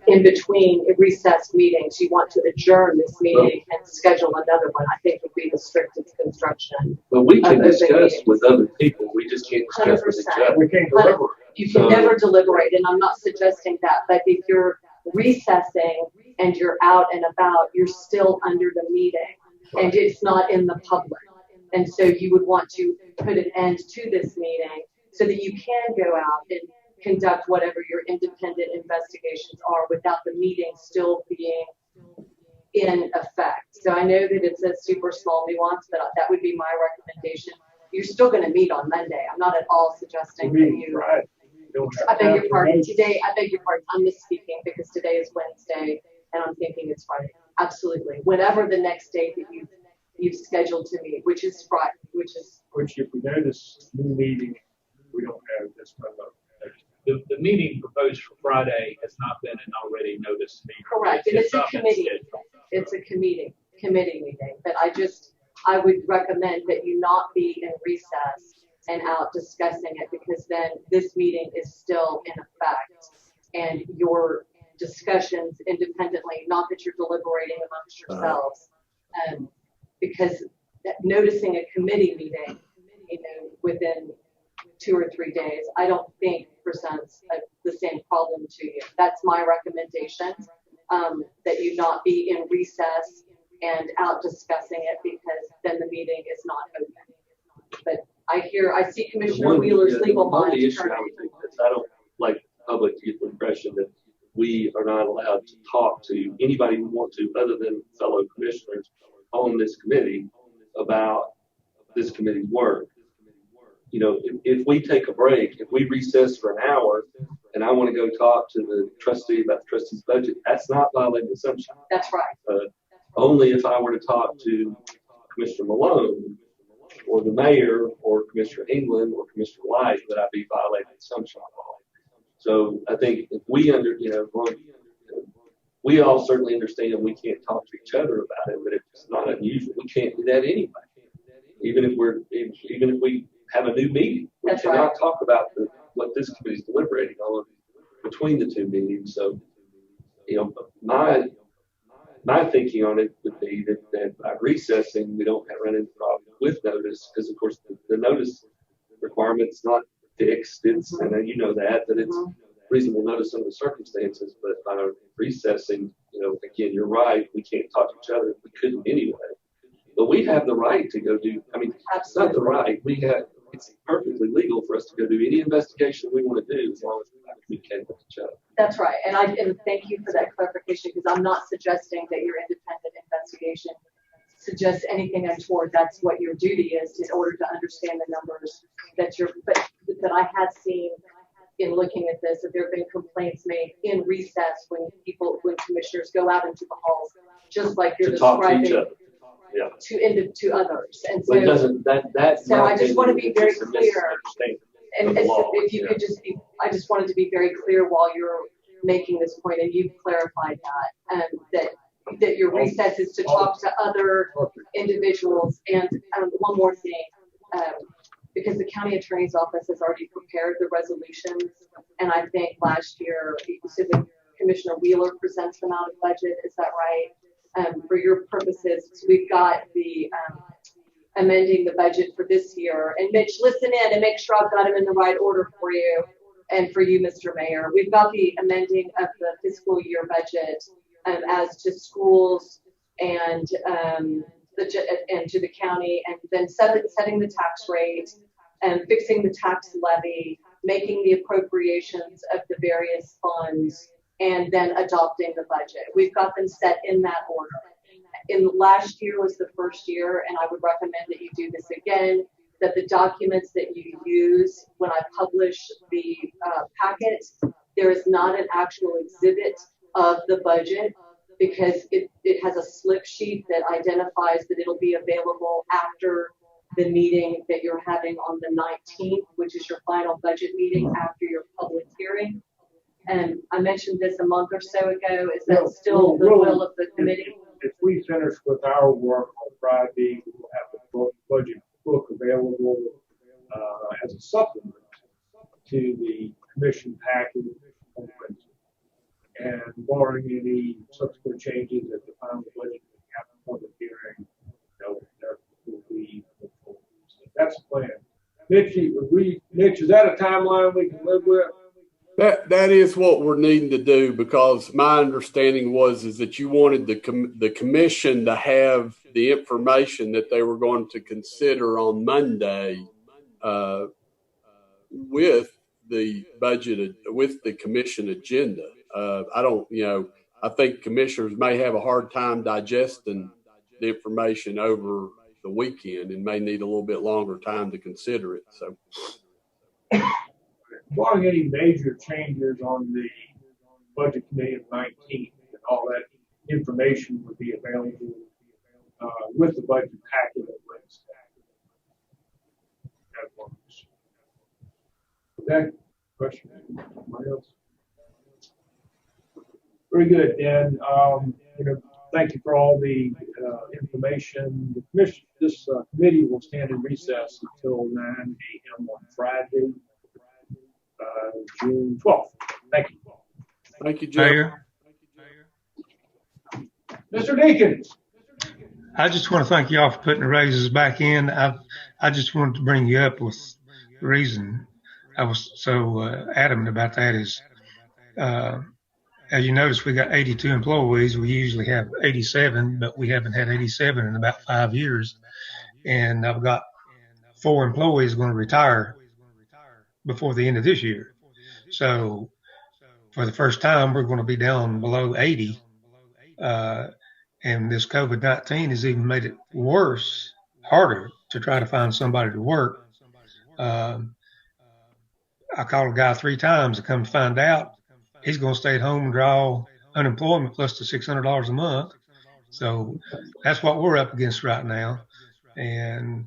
in between recessed meetings. You want to adjourn this meeting and schedule another one. I think would be the strictest construction. But we can discuss with other people. We just can't discuss with each other. We can't deliberate. You can never deliberate, and I'm not suggesting that, but if you're recessing and you're out and about, you're still under the meeting, and it's not in the public. And so you would want to put an end to this meeting so that you can go out and conduct whatever your independent investigations are without the meeting still being in effect. So I know that it's a super small nuance, but that would be my recommendation. You're still going to meet on Monday. I'm not at all suggesting that you. I beg your pardon. Today, I beg your pardon. I'm misspeaking because today is Wednesday and I'm thinking it's Friday. Absolutely. Whenever the next date that you've scheduled to meet, which is Friday, which if we notice new meeting, we don't have this month. The meeting proposed for Friday has not been an already noticed meeting. Correct, and it's a committee. It's a committee meeting. But I would recommend that you not be in recess and out discussing it, because then this meeting is still in effect and your discussions independently, not that you're deliberating amongst yourselves, because noticing a committee meeting, within 2 or 3 days, I don't think presents the same problem to you. That's my recommendation, that you not be in recess and out discussing it, because then the meeting is not open. But I see Commissioner Wheeler's legal mind. The issue I don't like the public to get the impression that we are not allowed to talk to anybody we want to, other than fellow commissioners on this committee, about this committee's work. If we take a break, if we recess for an hour, and I want to go talk to the trustee about the trustee's budget, that's not violating the sunshine. That's right. Only if I were to talk to Commissioner Malone, or the mayor, or Commissioner England, or Commissioner Light, would I be violating the sunshine law. So I think if we we all certainly understand we can't talk to each other about it, but it's not unusual. We can't do that anyway. Even if we have a new meeting, we cannot talk about what this committee is deliberating on between the two meetings. So, my thinking on it would be that by recessing, we don't run into problems with notice, because of course the notice requirement's not fixed. It's, and you know that it's reasonable notice under the circumstances, but by recessing, again, you're right, we can't talk to each other. We couldn't anyway. But we have the right to go do, it's not the right, it's perfectly legal for us to go do any investigation we want to do, as long as we communicate with each other. That's right. And thank you for that clarification, because I'm not suggesting that your independent investigation suggests anything untoward. That's what your duty is, in order to understand the numbers but that I had seen in looking at this, that there have been complaints made in recess when commissioners go out into the halls, just like you're To talk to each describing, other. Yeah. to others. And But it so, doesn't, that. So I just want to be very it's a clear. misunderstanding and of the law. if you could just be, I just wanted to be very clear while you're making this point, and you've clarified that, that your recess is to talk to other individuals. And one more thing, because the county attorney's office has already prepared the resolutions, and I think last year, so the Commissioner Wheeler presents them out of budget, is that right? For your purposes, so we've got the amending the budget for this year. And Mitch, listen in and make sure I've got them in the right order for you and for you, Mr. Mayor. We've got the amending of the fiscal year budget as to schools and to the county, and then setting the tax rate and fixing the tax levy, making the appropriations of the various funds, and then adopting the budget. We've got them set in that order. In last year was the first year, and I would recommend that you do this again, that the documents that you use when I publish the packet, there is not an actual exhibit of the budget, because it has a slip sheet that identifies that it'll be available after the meeting that you're having on the 19th, which is your final budget meeting after your public hearing. And I mentioned this a month or so ago. Is that still the will of the committee? If we finish with our work on Friday, we'll have the budget book available as a supplement to the commission package on Wednesday. And barring any subsequent changes at the final budget after the public hearing, there will be. That's the plan. Mitch, is that a timeline we can live with? That is what we're needing to do, because my understanding is that you wanted the commission to have the information that they were going to consider on Monday with the budget, with the commission agenda. I think commissioners may have a hard time digesting the information over the weekend and may need a little bit longer time to consider it. So, barring any major changes on the budget committee of 19th, and all that information would be available with the budget packet on Wednesday. Okay, question? Anybody else? Very good. And thank you for all the information. The commission, this committee will stand in recess until 9 a.m. on Friday, June 12th. Thank you. Thank you, Joe. Mayor, Mr. Deakins. I just want to thank y'all for putting the raises back in. I just wanted to bring you up with the reason I was so adamant about that is, as you notice, we got 82 employees. We usually have 87, but we haven't had 87 in about 5 years. And I've got 4 employees going to retire before the end of this year. So for the first time, we're going to be down below 80. And this COVID-19 has even made it worse, harder to try to find somebody to work. I called a guy 3 times to come to find out he's going to stay at home and draw unemployment plus the $600 a month. So that's what we're up against right now. And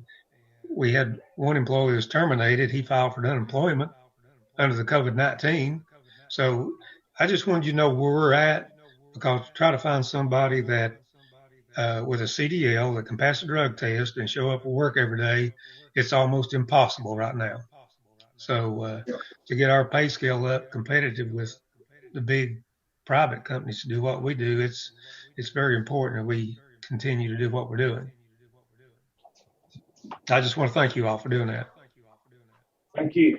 we had one employee who was terminated. He filed for unemployment under the COVID-19. So I just wanted you to know where we're at, because to try to find somebody that with a CDL that can pass a drug test and show up for work every day, it's almost impossible right now. So to get our pay scale up competitive with the big private companies to do what we do, it's very important that we continue to do what we're doing. I just want to thank you all for doing that. Thank you.